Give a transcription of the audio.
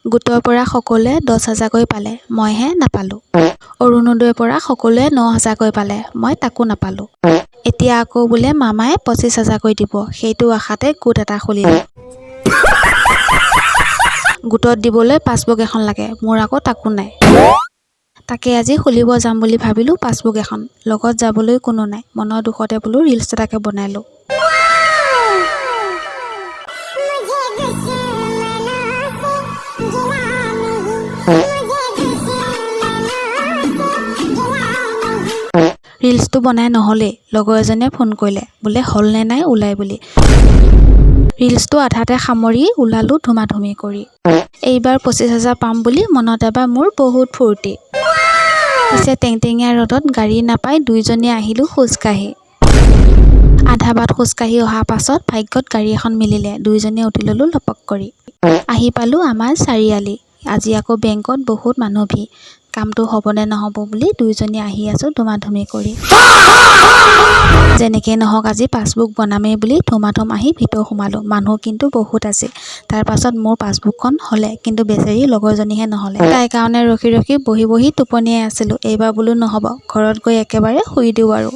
গোটৰ পৰা সকলোৱে 10,000কৈ পালে, মইহে নাপালোঁ। অৰুণোদয়ৰ পৰা সকলোৱে 9,000কৈ পালে, মই তাকো নাপালোঁ। এতিয়া আকৌ বোলে মামাই 25,000কৈ দিব, সেইটো আশাতে গোট এটা খুলিলোঁ। গোটত দিবলৈ পাছবুক এখন লাগে, মোৰ আকৌ তাকো নাই। তাকে আজি খুলিব যাম বুলি ভাবিলোঁ পাছবুক এখন, লগত যাবলৈ কোনো নাই। মনৰ দুখতে বোলো ৰিলছ এটাকে বনাই লওঁ। ৰিলছটো বনাই নহ'লেই, লগৰ এজনীয়ে ফোন কৰিলে, বোলে হ'ল নে নাই ওলাই বুলি। ৰিলছটো আধাতে সামৰি ওলালোঁ ধুমাধুমি কৰি। এইবাৰ 25,000 পাম বুলি মনত এবাৰ মোৰ বহুত ফূৰ্তি। পিছে টেংটেঙীয়া ৰ'দত গাড়ী নাপাই দুইজনীয়ে আহিলোঁ খোজকাঢ়ি। আধা বাট খোজকাঢ়ি অহাৰ পাছত ভাগ্যত গাড়ী এখন মিলিলে, দুইজনীয়ে উঠি ল'লোঁ লপক কৰি। আহি পালোঁ আমাৰ চাৰিআলি। আজি আকৌ বেংকত বহুত মানুহ ভিৰ, কামটো হ'বনে নহ'ব বুলি দুইজনী আহি আছোঁ ধুমাধুমি কৰি। যেনেকৈ নহওক আজি পাছবুক বনামেই বুলি ধুমাধুম আহি ভিতৰ সোমালোঁ। মানুহ কিন্তু বহুত আছিল। তাৰ পাছত মোৰ পাছবুকখন হ'লে, কিন্তু বেচেৰি লগৰজনীহে নহ'লে। তাইৰ কাৰণে ৰখি ৰখি বহি বহি টোপনিয়াই আছিলোঁ। এইবাৰ বোলো নহ'ব, ঘৰত গৈ একেবাৰে শুই দিওঁ আৰু।